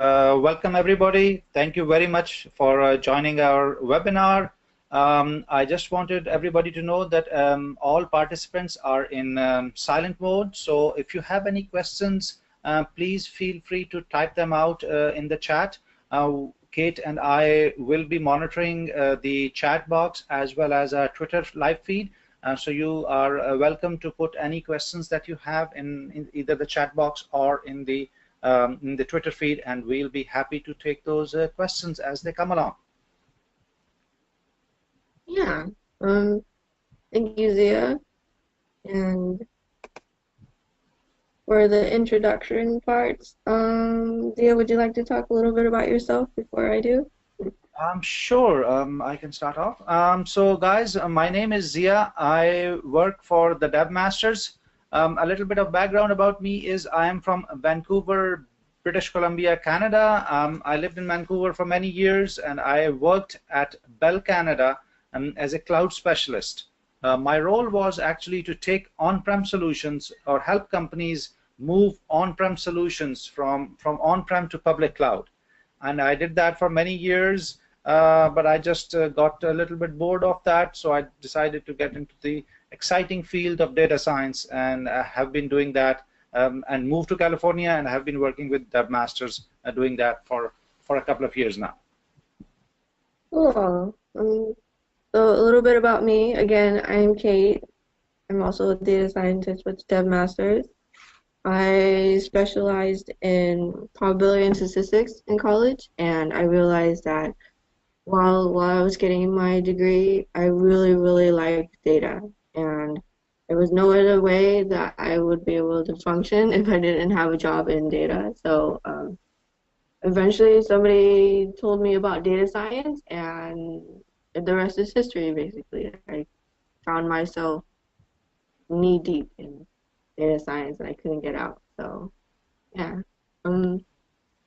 Welcome everybody. Thank you very much for joining our webinar. I just wanted everybody to know that all participants are in silent mode. So if you have any questions, please feel free to type them out in the chat. Kate and I will be monitoring the chat box as well as our Twitter live feed. So you are welcome to put any questions that you have in either the chat box or in the Twitter feed, and we'll be happy to take those questions as they come along. Yeah. Thank you, Zia. And for the introduction parts, Zia, would you like to talk a little bit about yourself before I do? Sure, I can start off. So guys, my name is Zia. I work for the DevMasters. A little bit of background about me is I am from Vancouver, British Columbia, Canada. I lived in Vancouver for many years, and I worked at Bell Canada as a cloud specialist. My role was actually to take on-prem solutions or help companies move on-prem solutions from on-prem to public cloud. And I did that for many years. But I just got a little bit bored of that, so I decided to get into the exciting field of data science, and have been doing that, and moved to California, and have been working with DevMasters doing that for a couple of years now. Cool. So a little bit about me. Again, I'm Kate. I'm also a data scientist with DevMasters. I specialized in probability and statistics in college, and I realized that while I was getting my degree, I really liked data, and there was no other way that I would be able to function if I didn't have a job in data. So eventually somebody told me about data science, and the rest is history, basically. I found myself knee deep in data science, and I couldn't get out. So yeah.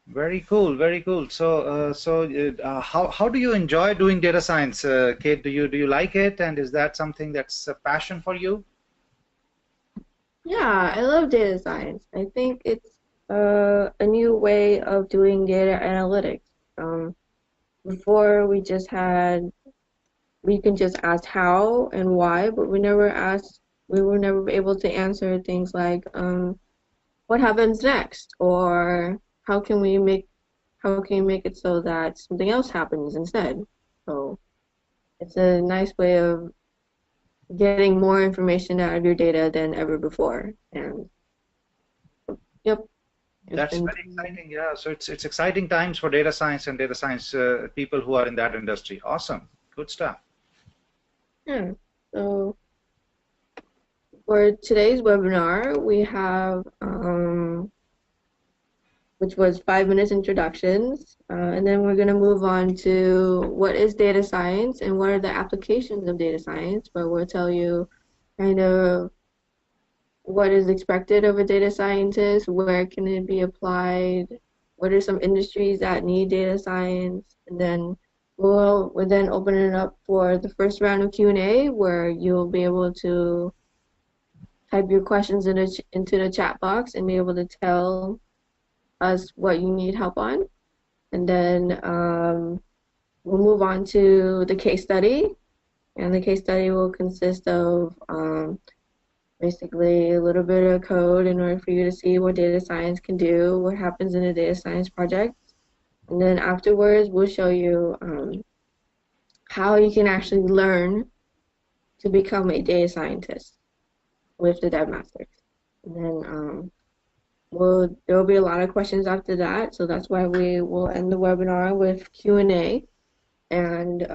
Very cool, very cool. So, how do you enjoy doing data science, Kate? Do you like it, and is that something that's a passion for you? Yeah, I love data science. I think it's a new way of doing data analytics. Before we can just ask how and why, but we were never able to answer things like what happens next, or how can you make it so that something else happens instead. So it's a nice way of getting more information out of your data than ever before. And yep. That's very exciting. Yeah, so it's exciting times for data science and data science people who are in that industry. Awesome, good stuff. Yeah. So for today's webinar, we have which was 5 minutes introductions, and then we're going to move on to what is data science and what are the applications of data science, where we'll tell you kind of what is expected of a data scientist, where can it be applied, what are some industries that need data science, and then we'll then open it up for the first round of Q&A, where you'll be able to type your questions into the chat box and be able to tell us what you need help on. And then we'll move on to the case study, and the case study will consist of basically a little bit of code in order for you to see what data science can do, what happens in a data science project. And then afterwards, we'll show you how you can actually learn to become a data scientist with the DevMasters. And then there will be a lot of questions after that, so that's why we will end the webinar with Q&A. And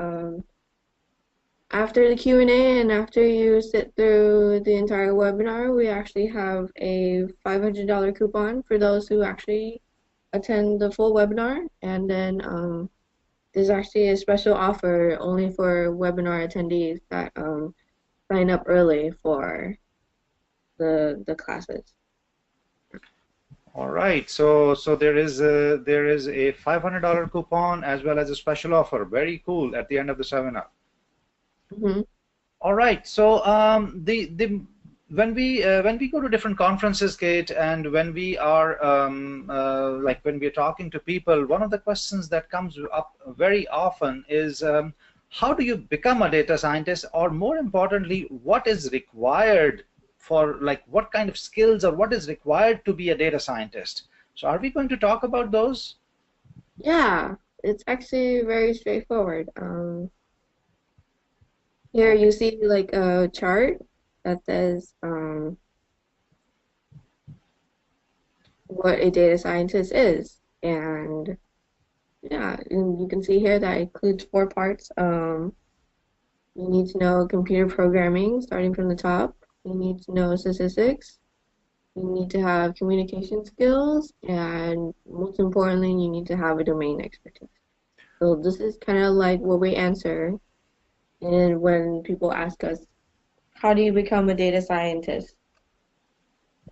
after the Q&A and after you sit through the entire webinar, we actually have a $500 coupon for those who actually attend the full webinar. And then there's actually a special offer only for webinar attendees that sign up early for the classes. All right, so there is a $500 coupon as well as a special offer. Very cool at the end of the seminar. Mm-hmm. All right, so the when we go to different conferences, Kate, and when we are like when we're talking to people, one of the questions that comes up very often is how do you become a data scientist, or more importantly, what is required for, like, what kind of skills or what is required to be a data scientist? So are we going to talk about those? Yeah, it's actually very straightforward. Here Okay. you see like a chart that says what a data scientist is. And yeah, and you can see here that includes four parts. You need to know computer programming, starting from the top. You need to know statistics. You need to have communication skills, and most importantly, you need to have a domain expertise. So this is kind of like what we answer, and when people ask us, how do you become a data scientist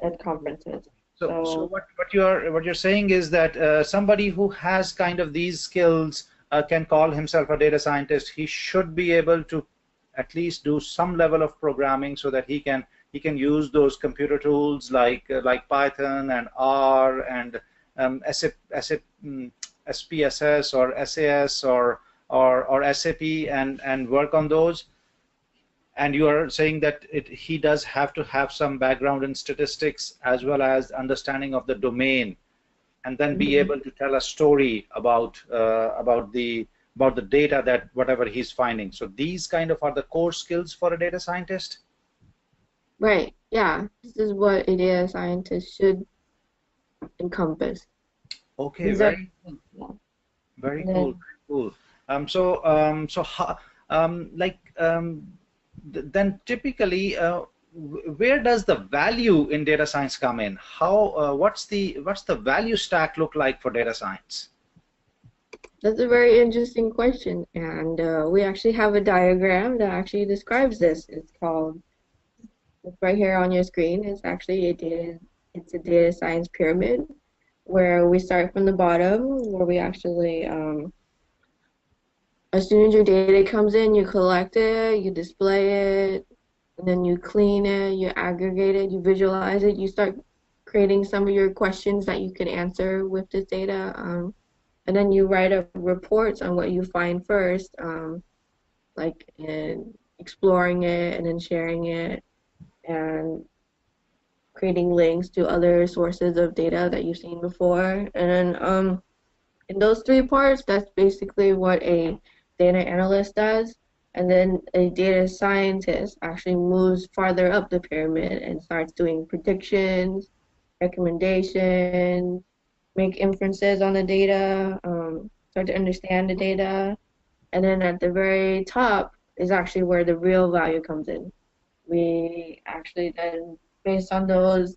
at conferences? So So what you're saying is that somebody who has kind of these skills can call himself a data scientist. He should be able to at least do some level of programming so that he can use those computer tools like Python and R and SPSS or SAS or SAP and work on those. And you are saying that he does have to have some background in statistics as well as understanding of the domain, and then be mhm. able to tell a story about the data that whatever he's finding. So these kind of are the core skills for a data scientist. Right, yeah, this is what a data scientist should encompass. Okay, These are, yeah. very And cool, then very cool. So how, like then typically, where does the value in data science come in? How what's the value stack look like for data science? that's a very interesting question, and we actually have a diagram that actually describes this. It's right here on your screen. It's a data science pyramid where we start from the bottom, where we actually, as soon as your data comes in, you collect it, you display it, and then you clean it, you aggregate it, you visualize it, you start creating some of your questions that you can answer with this data. And then you write up reports on what you find first, like in exploring it and then sharing it and creating links to other sources of data that you've seen before. And then in those three parts, that's basically what a data analyst does. And then a data scientist actually moves farther up the pyramid and starts doing predictions, recommendations, make inferences on the data, start to understand the data. And then at the very top is actually where the real value comes in. We actually then, based on those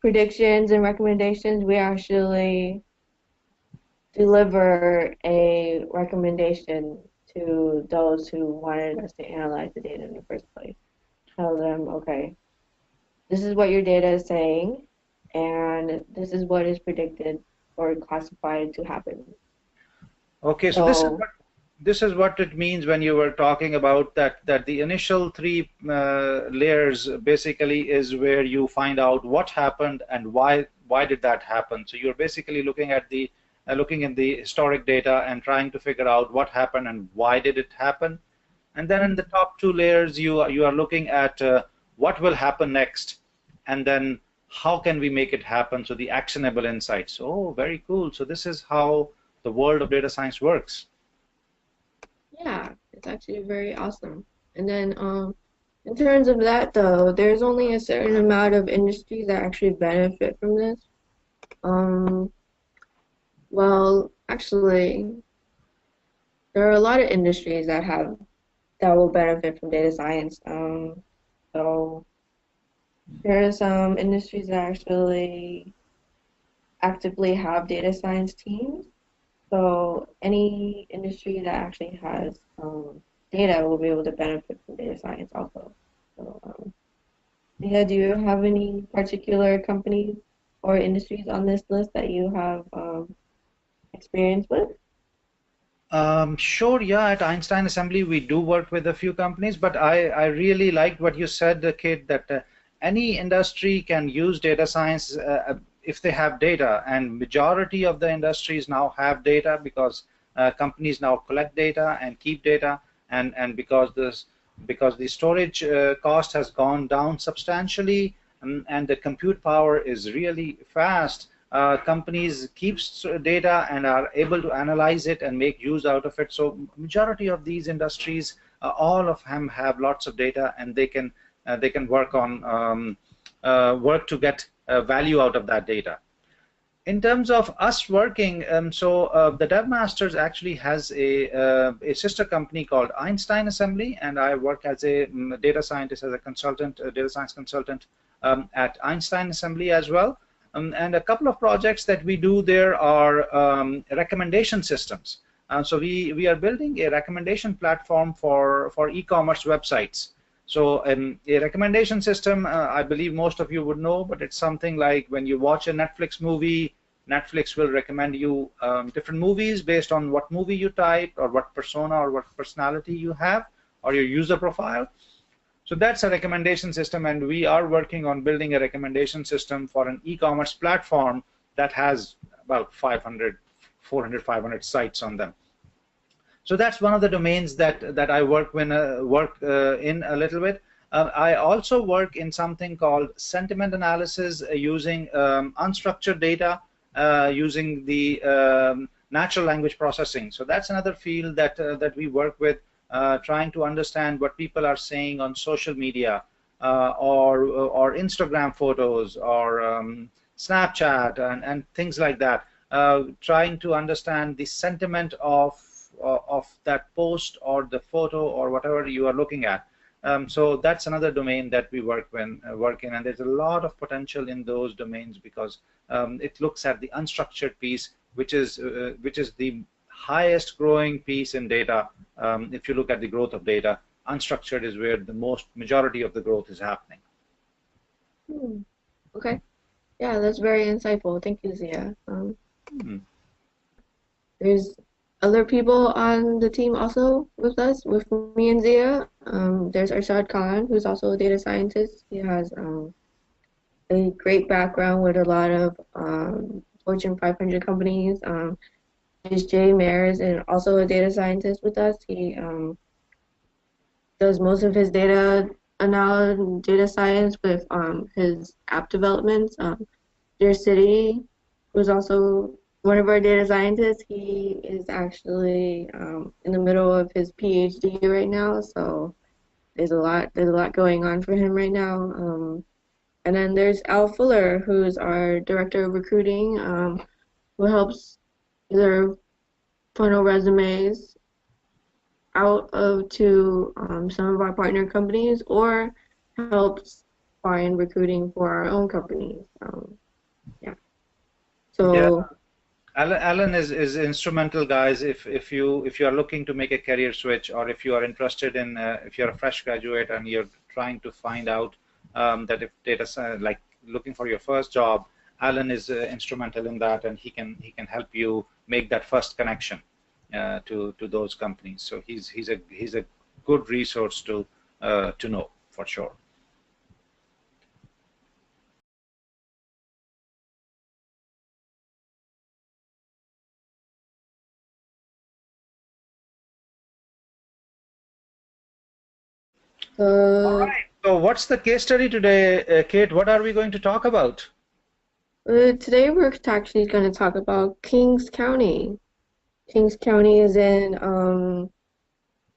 predictions and recommendations, we actually deliver a recommendation to those who wanted us to analyze the data in the first place. Tell them, okay, this is what your data is saying, and this is what is predicted or classified to happen. Okay, so this is So, what it means when you were talking about that the initial three layers basically is where you find out what happened and why did that happen. So you're basically looking in the historic data and trying to figure out what happened and why did it happen. And then in the top two layers, you are looking at what will happen next, and then how can we make it happen. So the actionable insights. Oh, very cool. So this is how the world of data science works. yeah, it's actually very awesome. And then, in terms of that, though, there's only a certain amount of industries that actually benefit from this. Um, well, actually, there are a lot of industries that will benefit from data science. So there are some industries that actually actively have data science teams. So any industry that actually has data will be able to benefit from data science also. So, yeah, do you have any particular companies or industries on this list that you have experience with? Sure, yeah, at Einstein Assembly, we do work with a few companies, but I really liked what you said, Kate, that any industry can use data science if they have data, and majority of the industries now have data because companies now collect data and keep data, and because the storage cost has gone down substantially, and the compute power is really fast. Companies keep data and are able to analyze it and make use out of it. So majority of these industries, all of them have lots of data, and they can work on work to get value out of that data. In terms of us working, the DevMasters actually has a sister company called Einstein Assembly, and I work as a data scientist, as a consultant, a data science consultant at Einstein Assembly as well. And a couple of projects that we do there are recommendation systems. So we are building a recommendation platform for e-commerce websites. So a recommendation system, I believe most of you would know, but it's something like when you watch a Netflix movie, Netflix will recommend you different movies based on what movie you typed, or what persona or what personality you have, or your user profile. So that's a recommendation system, and we are working on building a recommendation system for an e-commerce platform that has about 400, 500 sites on them. So that's one of the domains that I work in a little bit. I also work in something called sentiment analysis using unstructured data, using the natural language processing. So that's another field that we work with, trying to understand what people are saying on social media, or Instagram photos, or Snapchat, and things like that. Trying to understand the sentiment of that post or the photo or whatever you are looking at. So that's another domain that we work in, and there's a lot of potential in those domains because it looks at the unstructured piece, which is the highest growing piece in data. If you look at the growth of data, unstructured is where the majority of the growth is happening. Okay. Yeah, that's very insightful. Thank you, Zia. There's other people on the team also with us, with me and Zia. There's Arshad Khan, who's also a data scientist. He has a great background with a lot of Fortune 500 companies. There's Jay Mayers, and also a data scientist with us. He does most of his data science with his app developments. Dear City, who's also one of our data scientists. He is actually in the middle of his PhD right now, so there's a lot going on for him right now. And then there's Al Fuller, who's our director of recruiting, who helps either funnel resumes out to some of our partner companies, or helps find recruiting for our own companies. Yeah. So. Yeah. Alan is instrumental, guys. If you are looking to make a career switch, or if you are interested in, if you're a fresh graduate and you're trying to find out that if data, like looking for your first job, Alan is instrumental in that, and he can help you make that first connection to those companies. So he's a good resource to know for sure. All right. So what's the case study today, Kate? What are we going to talk about? Today we're actually going to talk about Kings County. Kings County is in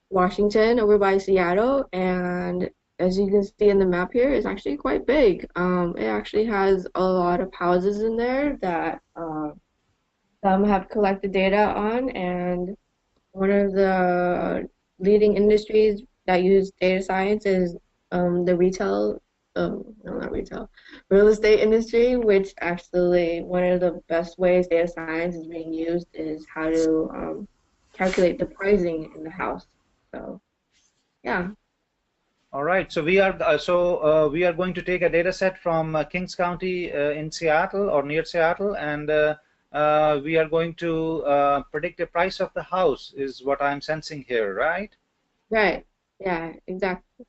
Washington, over by Seattle, and as you can see in the map here, it's actually quite big. It actually has a lot of houses in there that some have collected data on, and one of the leading industries that use data science is the real estate industry, which actually one of the best ways data science is being used is how to calculate the pricing in the house. So, yeah. All right. So we are we are going to take a data set from Kings County in Seattle, or near Seattle, and we are going to predict the price of the house, is what I'm sensing here, right? Right. Yeah, exactly.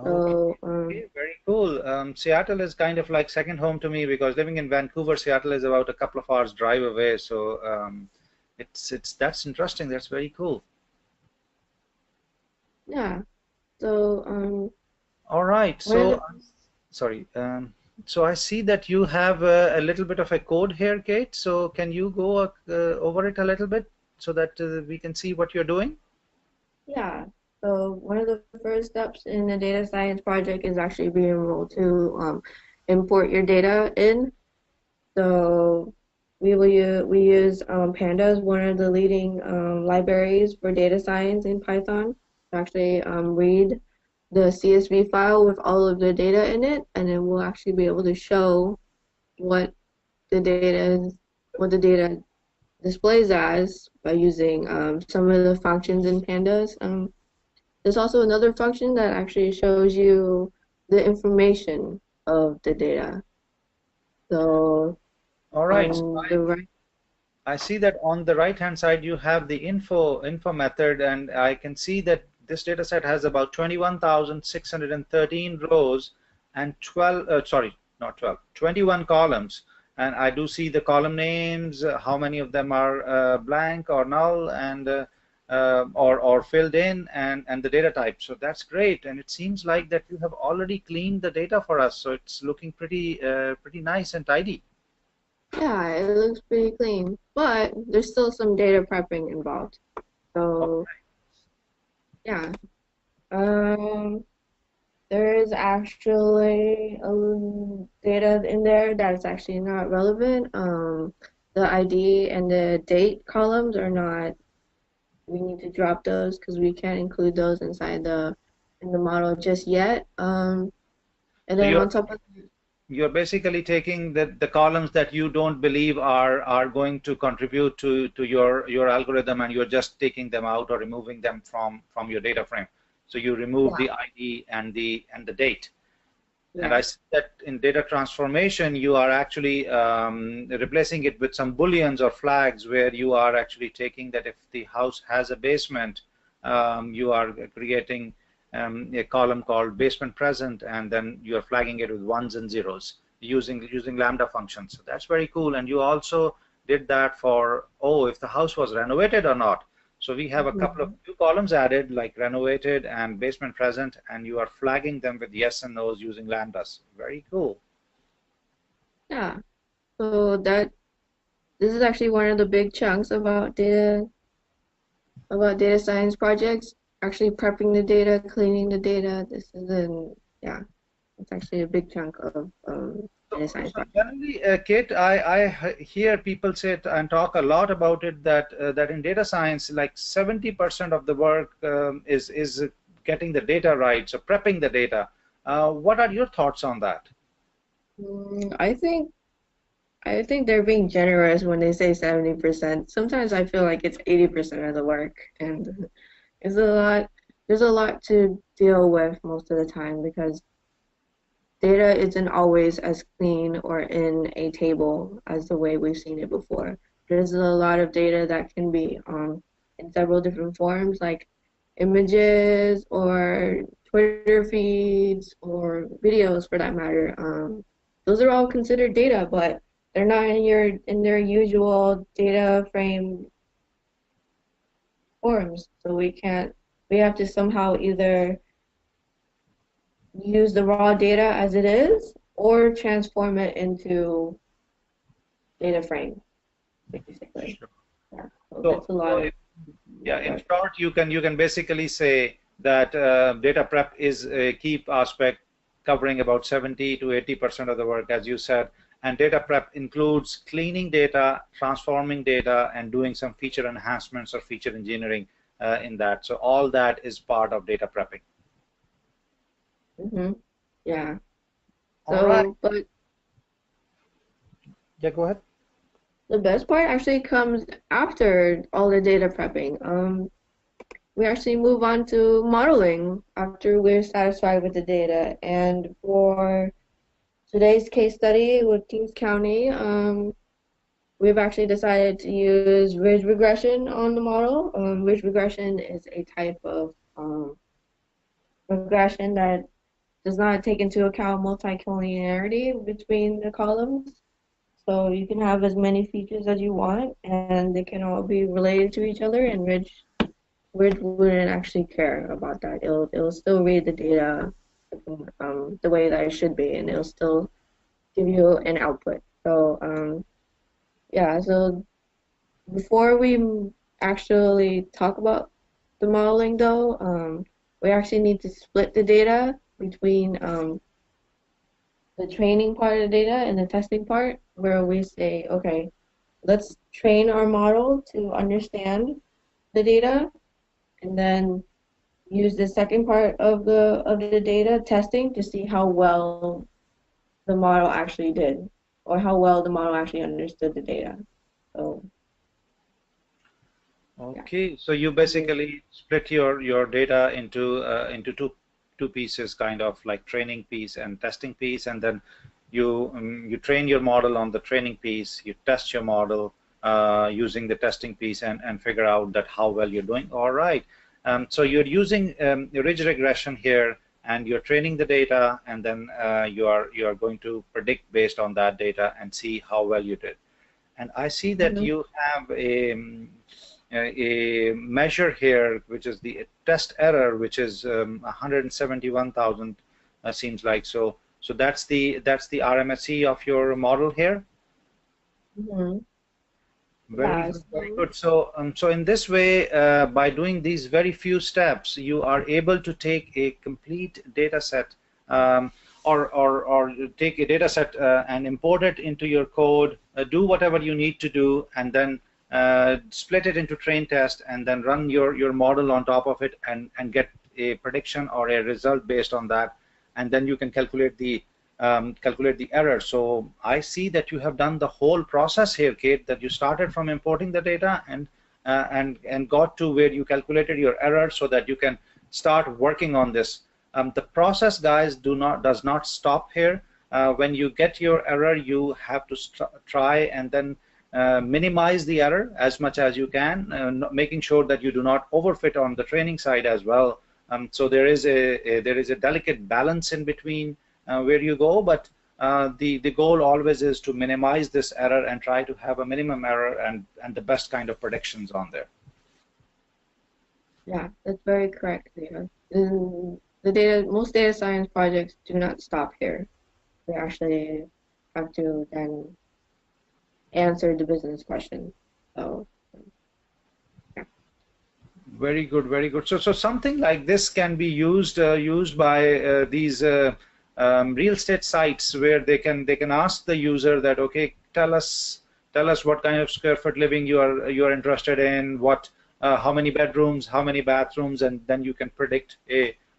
Okay. So Okay, very cool. Seattle is kind of like second home to me because living in Vancouver, Seattle is about a couple of hours drive away. So it's that's interesting. That's very cool. yeah. So All right. one of So the sorry. So I see that you have a little bit of a code here, Kate. So can you go over it a little bit so that we can see what you're doing? Yeah. So one of the first steps in the data science project is actually being able to import your data in. So we use Pandas, one of the leading libraries for data science in Python, to actually read the CSV file with all of the data in it, and then we'll actually be able to show what the data is, what the data displays as by using some of the functions in Pandas. There's also another function that actually shows you the information of the data. So All right. So on the right, I see that on the right hand side you have the info method, and I can see that this data set has about 21,613 rows and 12 sorry, not 12, 21 columns. And I do see the column names, how many of them are blank or null, and or filled in, and the data type. So that's great, and it seems like that you have already cleaned the data for us, so it's looking pretty nice and tidy. yeah, it looks pretty clean, but there's still some data prepping involved. So yeah, um, there is actually data in there that is actually not relevant. The ID and the date columns are not. We need to drop those because we can't include those inside the model just yet. And So then you're on top of you're basically taking the columns that you don't believe are going to contribute to your algorithm, and you're just taking them out or removing them from your data frame. So you remove yeah, the ID and the date. And I yes. see that in data transformation, you are actually replacing it with some booleans or flags, where you are actually taking that if the house has a basement, you are creating a column called basement present, and then you are flagging it with ones and zeros using Lambda functions. So that's very cool. And you also did that for, oh, if the house was renovated or not. So we have a couple of Mhm. new columns added, like renovated and basement present, and you are flagging them with yes and no's using lambdas. Very cool. Yeah. So that this is actually one of the big chunks about data science projects. Actually prepping the data, cleaning the data. This is an yeah, it's actually a big chunk of data science So project. generally, Kate, I hear people say and talk a lot about it, that in data science, like 70% of the work is getting the data right, so prepping the data. What are your thoughts on that? I think they're being generous when they say 70%. Sometimes I feel like it's 80% of the work, and it's a lot. There's a lot to deal with most of the time because data isn't always as clean or in a table as the way we've seen it before. There's a lot of data that can be in several different forms, like images or Twitter feeds or videos for that matter. Those are all considered data, but they're not in their usual data frame forms. So we have to somehow either use the raw data as it is or transform it into data frame, basically. Sure. Yeah. So So, that's a lot so of yeah, in work. short, you can basically say that data prep is a key aspect, covering about 70 to 80% of the work, as you said. And data prep includes cleaning data, transforming data, and doing some feature enhancements or feature engineering in that. So all that is part of data prepping. hmm Yeah. All right. But Yeah, go ahead. the best part actually comes after all the data prepping. We actually move on to modeling after we're satisfied with the data. And for today's case study with Kings County, we've actually decided to use ridge regression on the model. Ridge regression is a type of regression that does not take into account multi-collinearity between the columns. So you can have as many features as you want, and they can all be related to each other, and Ridge wouldn't actually care about that. It'll still read the data the way that it should be, and it'll still give you an output. So yeah, so before we actually talk about the modeling though, we actually need to split the data between the training part of the data and the testing part, where we say, okay, let's train our model to understand the data, and then use the second part of the data testing to see how well the model actually did, or how well the model actually understood the data. So Okay, so you basically split your data into two pieces, kind of like training piece and testing piece, and then you train your model on the training piece, you test your model using the testing piece, and figure out that how well you're doing. All right. So you're using ridge regression here, and you're training the data, and then you are going to predict based on that data and see how well you did. And I see that you have a measure here, which is the test error, which is 171,000, seems like. So that's the RMSE of your model here. Very good, very good. So so in this way, by doing these very few steps, you are able to take a complete data set, or take a data set and import it into your code, do whatever you need to do, and then split it into train test, and then run your model on top of it, and get a prediction or a result based on that, and then you can calculate the error. So I see that you have done the whole process here, Kate. That you started from importing the data and got to where you calculated your error, so that you can start working on this. The process, guys, does not stop here. When you get your error, you have to try and then minimize the error as much as you can, making sure that you do not overfit on the training side as well. So there is a delicate balance in between where you go, but the goal always is to minimize this error and try to have a minimum error and the best kind of predictions on there. Yeah, that's very correct, Leah. Most data science projects do not stop here. They actually have to then answer the business question. So yeah. Very good, very good. So something like this can be used by these real estate sites, where they can ask the user that, okay, tell us what kind of square foot living you are interested in, what how many bedrooms, how many bathrooms, and then you can predict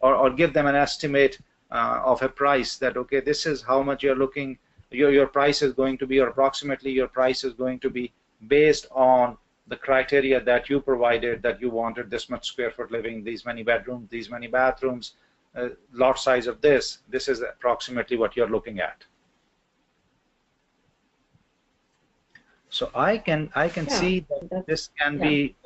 or give them an estimate of a price, that okay, this is how much you're looking, your price is going to be, or approximately your price is going to be, based on the criteria that you provided, that you wanted this much square foot living, these many bedrooms, these many bathrooms, lot size of this is approximately what you're looking at. So I can see that this can be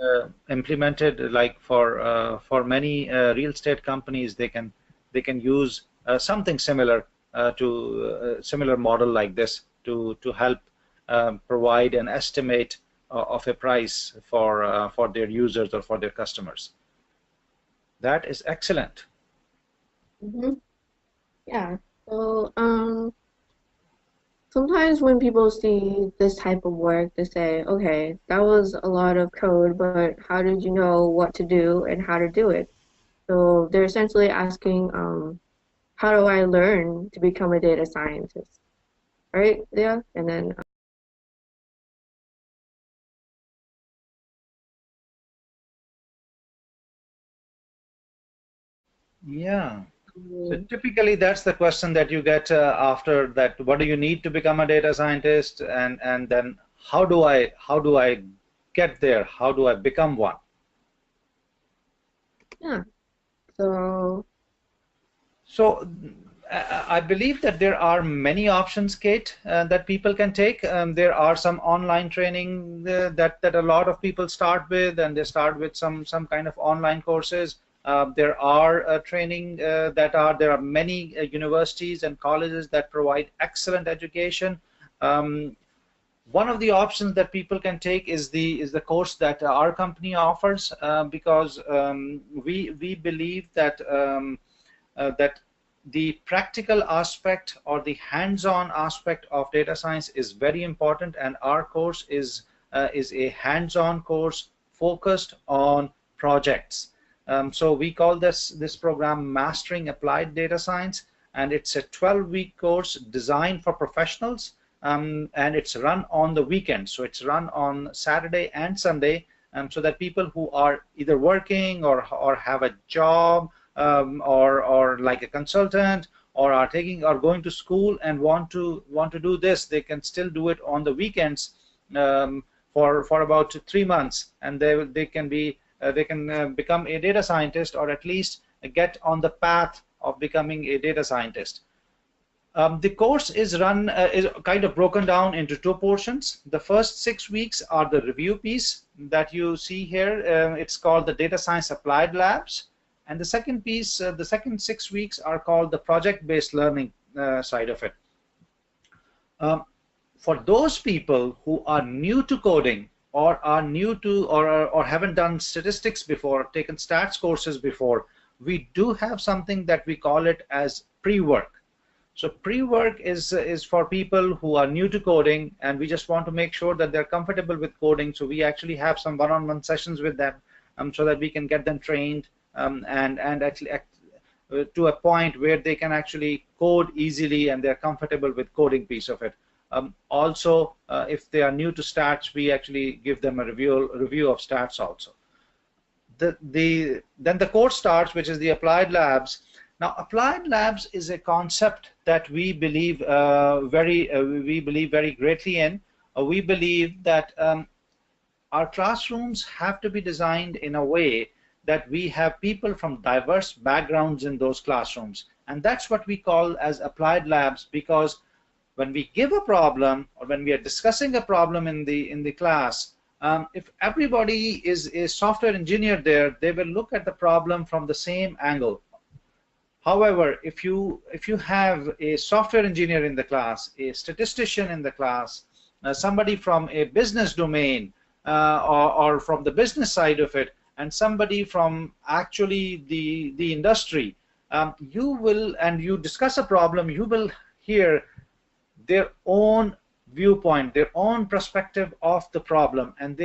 implemented, like for many real estate companies. They can use something similar to a similar model like this to help provide an estimate of a price for their users or for their customers. That is excellent. Yeah. So sometimes when people see this type of work, they say, okay, that was a lot of code, but how did you know what to do and how to do it? So they're essentially asking, how do I learn to become a data scientist? Right? Yeah. And then Yeah. So typically that's the question that you get after that. What do you need to become a data scientist? And then how do I get there? How do I become one? yeah. So I believe that there are many options, Kate, that people can take. There are some online training that a lot of people start with, and they start with some kind of online courses. There are there are many universities and colleges that provide excellent education. One of the options that people can take is the course that our company offers, because we believe that that the practical aspect or the hands-on aspect of data science is very important, and our course is a hands-on course focused on projects. So we call this program Mastering Applied Data Science, and it's a 12-week course designed for professionals, and it's run on the weekend. So it's run on Saturday and Sunday, so that people who are either working or have a job, or like a consultant, or are going to school and want to do this, they can still do it on the weekends, for about 3 months, and they can become a data scientist, or at least get on the path of becoming a data scientist. The course is kind of broken down into 2 portions. The first 6 weeks are the review piece that you see here. It's called the Data Science Applied Labs. And the second piece, the second 6 weeks are called the project-based learning side of it. For those people who are new to coding, or are new to, or haven't done statistics before, taken stats courses before, we do have something that we call it as pre-work. So pre-work is for people who are new to coding, and we just want to make sure that they're comfortable with coding. So we actually have some one-on-one sessions with them, so that we can get them trained, and actually to a point where they can actually code easily and they're comfortable with coding piece of it. Also, if they are new to stats, we actually give them a review of stats also. Then the course starts, which is the Applied Labs. Now, Applied Labs is a concept that we believe very greatly in. We believe that our classrooms have to be designed in a way that we have people from diverse backgrounds in those classrooms, and that's what we call as Applied Labs, because when we give a problem, or when we are discussing a problem in the class, if everybody is a software engineer there, they will look at the problem from the same angle. However, if you have a software engineer in the class, a statistician in the class, somebody from a business domain, or from the business side of it, and somebody from actually the industry, you discuss a problem, you will hear their own viewpoint, their own perspective of the problem, and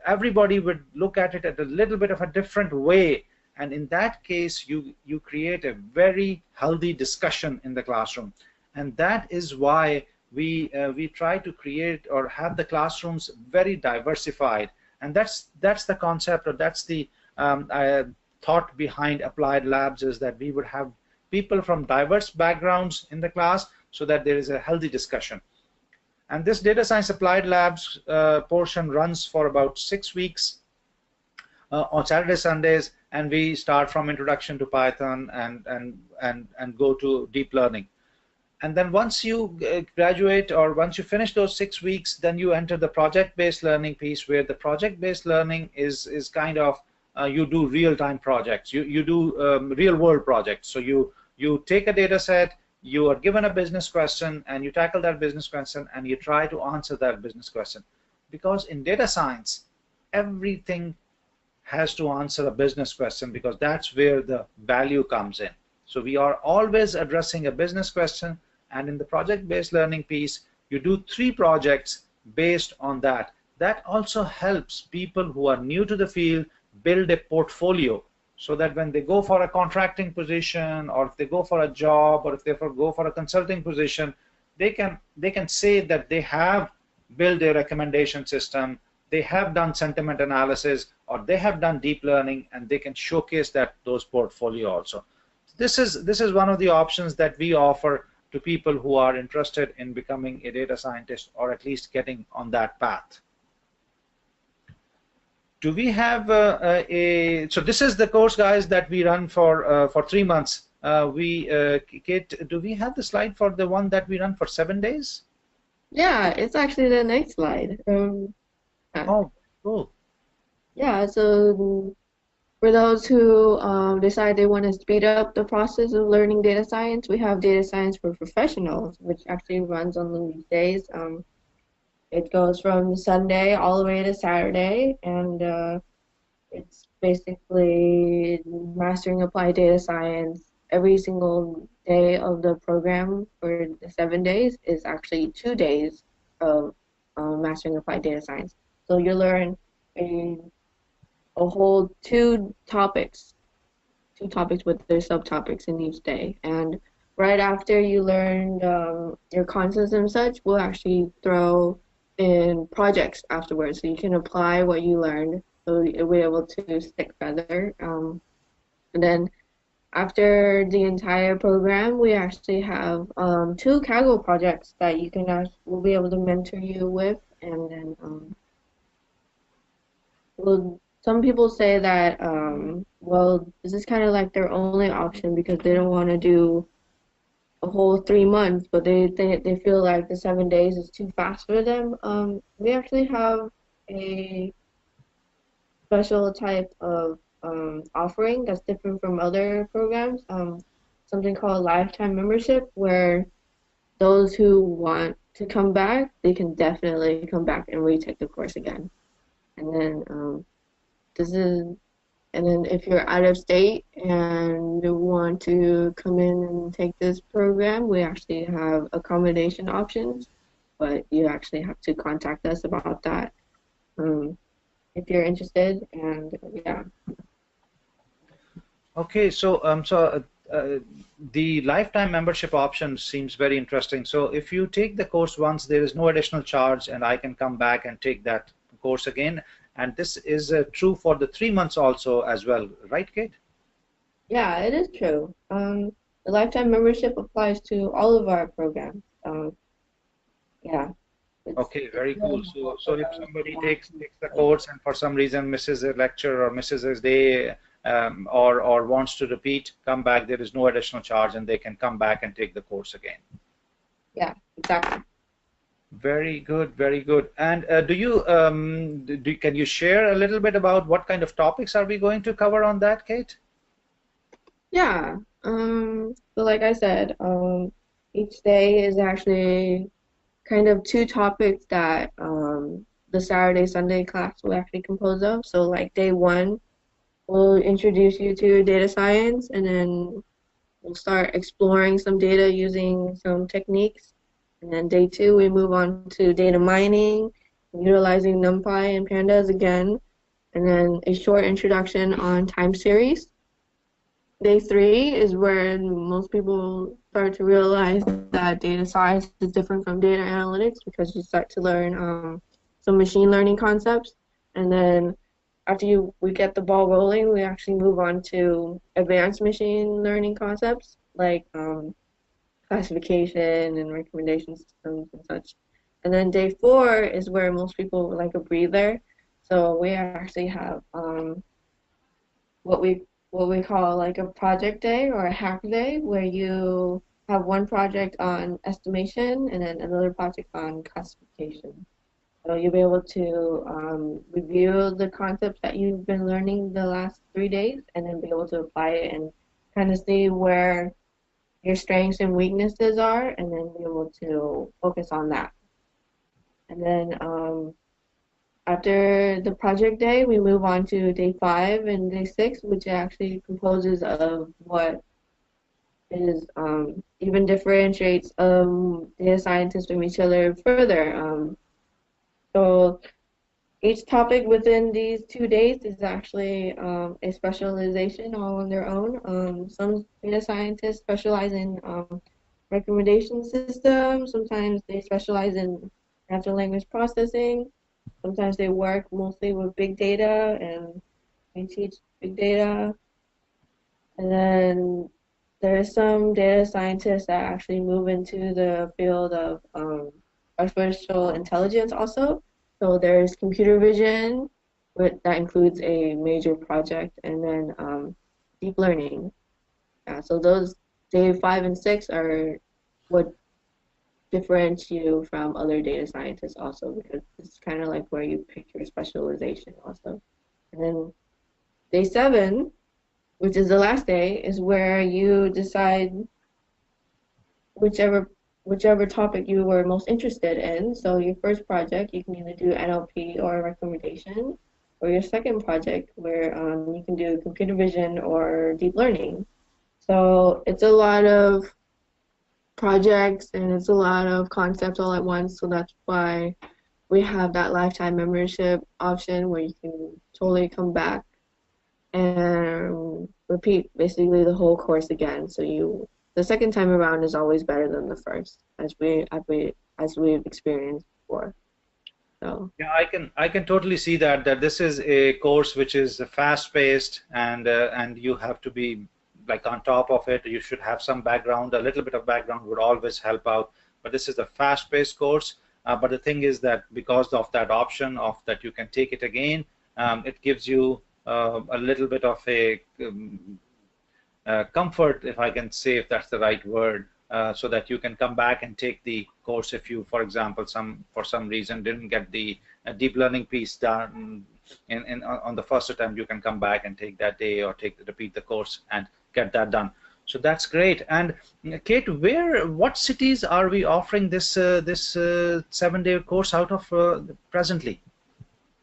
everybody would look at it at a little bit of a different way, and in that case you create a very healthy discussion in the classroom. And that is why we try to create or have the classrooms very diversified, and that's the concept, or that's the thought behind Applied Labs, is that we would have people from diverse backgrounds in the class, so that there is a healthy discussion. And this Data Science Applied Labs portion runs for about 6 weeks on Saturdays, Sundays, and we start from introduction to Python and go to deep learning. And then once you graduate, or once you finish those 6 weeks, then you enter the project-based learning piece, where the project-based learning is kind of you do real-time projects. You do real-world projects. So you take a data set, you are given a business question, and you tackle that business question, and you try to answer that business question. Because in data science, everything has to answer a business question, because that's where the value comes in. So we are always addressing a business question, and in the project-based learning piece, you do 3 projects based on that. That also helps people who are new to the field build a portfolio, so that when they go for a contracting position, or if they go for a job, or if they go for a consulting position, they can say that they have built a recommendation system, they have done sentiment analysis, or they have done deep learning, and they can showcase those portfolio also. This is one of the options that we offer to people who are interested in becoming a data scientist, or at least getting on that path. Do we have so this is the course, guys, that we run for 3 months. Kate, do we have the slide for the one that we run for 7 days? Yeah, it's actually the next slide. Oh, cool. Yeah, so For those who decide they want to speed up the process of learning data science, we have data science for professionals, which actually runs on the weekdays. It goes from Sunday all the way to Saturday, and it's basically mastering applied data science. Every single day of the program for the 7 days is actually 2 days of mastering applied data science. So you learn a, a whole two topics with their subtopics in each day. And right after you learn your concepts and such, we'll actually throw in projects afterwards. So you can apply what you learned. So you'll be able to stick better. And then after the entire program, we actually have two Kaggle projects that you can we'll be able to mentor you with. And then some people say that, well, this is kind of like their only option because they don't want to do a whole 3 months, but they feel like the 7 days is too fast for them. We actually have a special type of offering that's different from other programs, something called lifetime membership, where those who want to come back, they can definitely come back and retake the course again. And then and then if you're out of state and you want to come in and take this program, we actually have accommodation options, but you actually have to contact us about that if you're interested. And yeah. Okay, so the lifetime membership option seems very interesting. So if you take the course once, there is no additional charge, and I can come back and take that course again. And this is true for the 3 months also as well, right, Kate? Yeah, it is true. The lifetime membership applies to all of our programs. Yeah. Okay, very cool. So if somebody takes the course and for some reason misses a lecture or misses a day or wants to repeat, come back, there is no additional charge and they can come back and take the course again. Yeah, exactly. Very good, very good. And can you share a little bit about what kind of topics are we going to cover on that, Kate? Yeah. So like I said, each day is actually kind of two topics that the Saturday Sunday class will actually compose of. So like day one, we'll introduce you to data science, and then we'll start exploring some data using some techniques. And then day two, we move on to data mining, utilizing NumPy and Pandas again, and then a short introduction on time series. Day three is where most people start to realize that data science is different from data analytics because you start to learn some machine learning concepts. And then after we get the ball rolling, we actually move on to advanced machine learning concepts like classification and recommendation systems and such. And then day four is where most people like a breather. So we actually have what we call like a project day or a hack day, where you have one project on estimation and then another project on classification. So you'll be able to review the concepts that you've been learning the last 3 days and then be able to apply it and kind of see where your strengths and weaknesses are, and then be able to focus on that. And then after the project day, we move on to day 5 and day 6, which actually composes of what is even differentiates data scientists from each other further. So each topic within these 2 days is actually a specialization all on their own. Some data scientists specialize in recommendation systems. Sometimes they specialize in natural language processing. Sometimes they work mostly with big data and they teach big data. And then there are some data scientists that actually move into the field of artificial intelligence also. So there's computer vision, that includes a major project, and then deep learning. So those day 5 and 6 are what differentiate you from other data scientists also, because it's kind of like where you pick your specialization also. And then Day 7, which is the last day, is where you decide whichever topic you were most interested in. So your first project, you can either do NLP or recommendation, or your second project where you can do computer vision or deep learning. So it's a lot of projects and it's a lot of concepts all at once. So that's why we have that lifetime membership option where you can totally come back and repeat basically the whole course again. So the second time around is always better than the first, as we've experienced before. So Yeah, I can totally see that this is a course which is fast paced, and you have to be like on top of it. You should have some background. A little bit of background would always help out. But this is a fast paced course. But the thing is that because of that option of that you can take it again, it gives you a little bit of a comfort, if I can say, if that's the right word, so that you can come back and take the course if you, for example, for some reason didn't get the deep learning piece done on the first attempt. You can come back and take that day or repeat the course and get that done. So that's great. And Kate, what cities are we offering this 7-day course out of presently?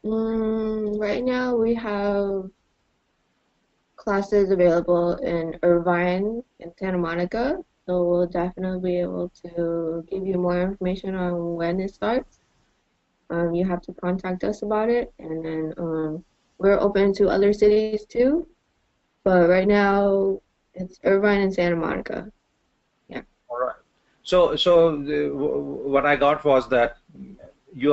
right now we have classes available in Irvine and Santa Monica. So we'll definitely be able to give you more information on when it starts. You have to contact us about it, and then we're open to other cities too. But right now, it's Irvine and Santa Monica. Yeah. All right. What I got was that we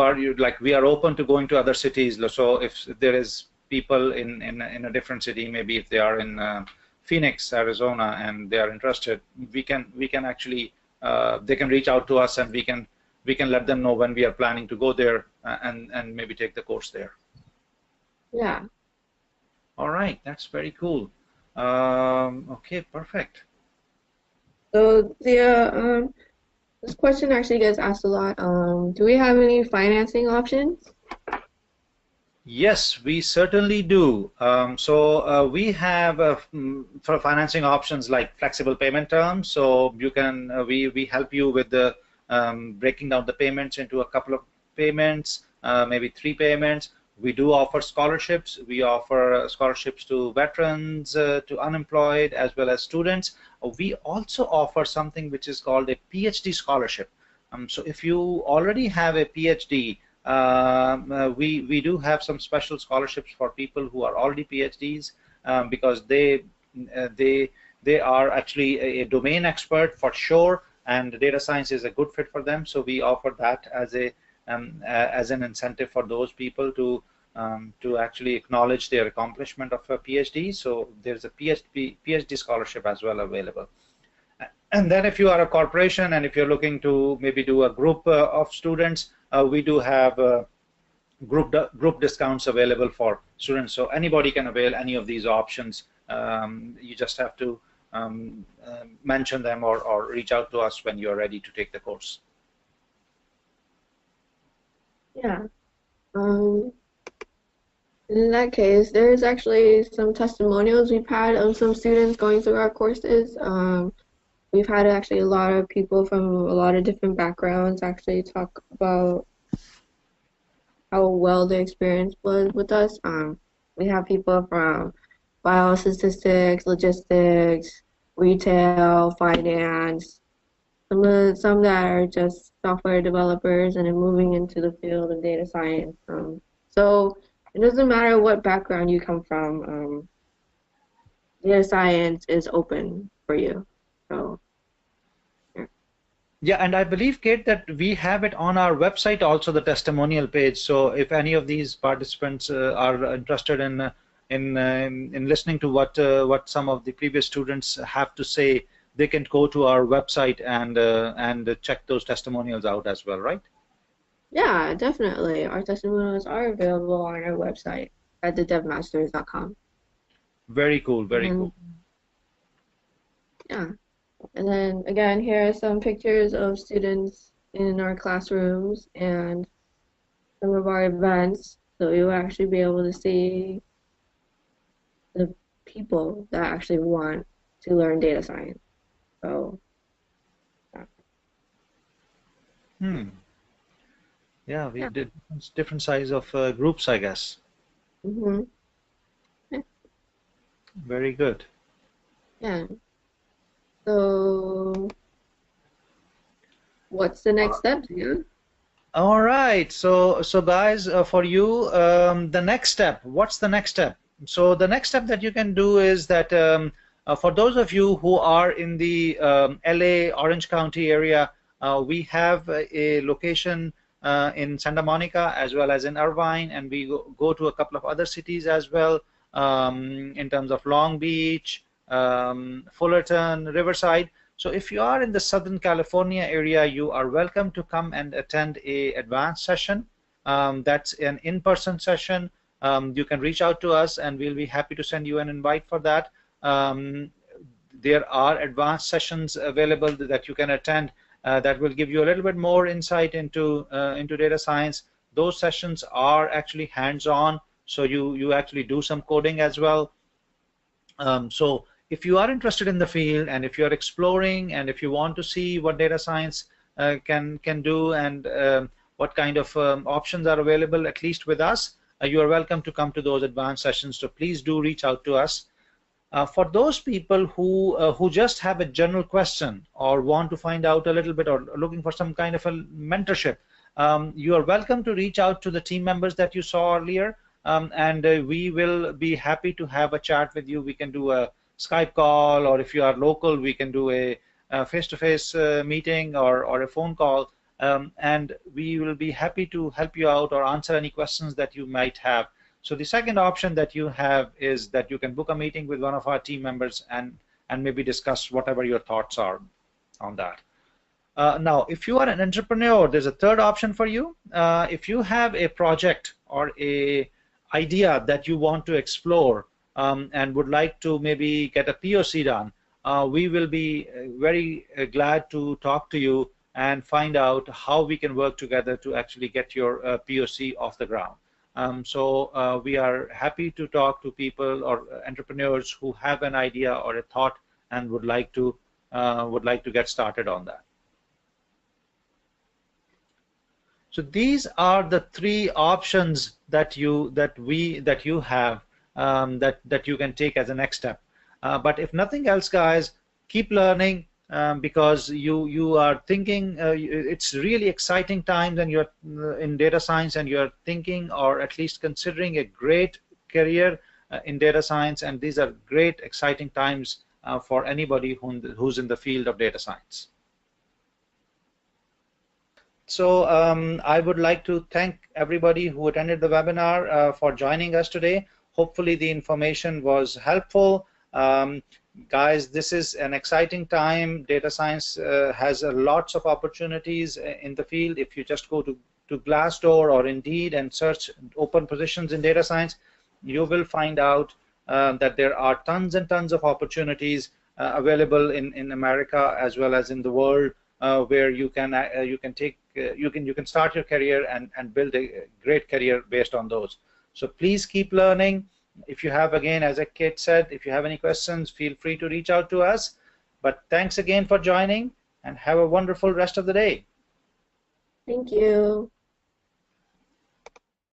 are open to going to other cities. So if there is people in a different city, maybe if they are in Phoenix, Arizona, and they are interested, we can actually they can reach out to us, and we can let them know when we are planning to go there and maybe take the course there. Yeah. All right, that's very cool. Okay, perfect. So this question actually gets asked a lot. Do we have any financing options? Yes, we certainly do. We have for financing options like flexible payment terms. So you can we help you with the breaking down the payments into a couple of payments, maybe 3 payments. We do offer scholarships. We offer scholarships to veterans, to unemployed, as well as students. We also offer something which is called a PhD scholarship. So if you already have a PhD, we do have some special scholarships for people who are already PhDs, because they are actually a domain expert for sure, and data science is a good fit for them. So we offer that as an incentive for those people to actually acknowledge their accomplishment of a PhD. So there's a PhD scholarship as well available. And then if you are a corporation and if you're looking to maybe do a group of students, we do have group discounts available for students. So anybody can avail any of these options. You just have to mention them or reach out to us when you're ready to take the course. Yeah. In that case, there's actually some testimonials we've had of some students going through our courses. We've had actually a lot of people from a lot of different backgrounds actually talk about how well the experience was with us. We have people from biostatistics, logistics, retail, finance, some that are just software developers and then moving into the field of data science. So it doesn't matter what background you come from, data science is open for you. So, yeah. Yeah, and I believe, Kate, that we have it on our website also, the testimonial page. So if any of these participants are interested in listening to what some of the previous students have to say, they can go to our website and check those testimonials out as well, right? Yeah, definitely. Our testimonials are available on our website at thedevmasters.com. Very cool, very cool. Yeah. And then again, here are some pictures of students in our classrooms and some of our events. So you'll actually be able to see people that actually want to learn data science. So, Hmm. Yeah, we yeah. did different size of groups, I guess. Mm-hmm. Yeah. Very good. Yeah. So, what's the next step? Yeah. All right. So guys, for you, the next step. What's the next step? So the next step that you can do is that for those of you who are in the LA Orange County area, we have a location in Santa Monica as well as in Irvine, and we go to a couple of other cities as well, in terms of Long Beach, Fullerton, Riverside. So if you are in the Southern California area, you are welcome to come and attend a advanced session. That's an in-person session. You can reach out to us and we'll be happy to send you an invite for that. Um, there are advanced sessions available that you can attend that will give you a little bit more insight into data science. Those sessions are actually hands-on, so you actually do some coding as well. So if you are interested in the field and if you're exploring and if you want to see what data science can do and what kind of options are available, at least with us, you are welcome to come to those advanced sessions. So please do reach out to us. For those people who just have a general question or want to find out a little bit or looking for some kind of a mentorship, you are welcome to reach out to the team members that you saw earlier, and we will be happy to have a chat with you. We can do a Skype call, or if you are local, we can do a face-to-face meeting or a phone call, and we will be happy to help you out or answer any questions that you might have. So the second option that you have is that you can book a meeting with one of our team members and maybe discuss whatever your thoughts are on that. Now, if you are an entrepreneur, there's a third option for you. If you have a project or a idea that you want to explore and would like to maybe get a POC done, we will be very glad to talk to you and find out how we can work together to actually get your POC off the ground. So we are happy to talk to people or entrepreneurs who have an idea or a thought and would like to get started on that. So these are the three options that you have that you can take as a next step. But if nothing else, guys, keep learning. Because you are thinking it's really exciting times and you're in data science and you're thinking or at least considering a great career in data science, and these are great exciting times for anybody who's in the field of data science. So I would like to thank everybody who attended the webinar for joining us today. Hopefully the information was helpful. Guys, this is an exciting time. Data science has lots of opportunities in the field. If you just go to Glassdoor or Indeed and search open positions in data science, you will find out that there are tons and tons of opportunities available in America as well as in the world, where you can start your career and build a great career based on those. So please keep learning. If you have, again, as Kate said, if you have any questions, feel free to reach out to us. But thanks again for joining, and have a wonderful rest of the day. Thank you.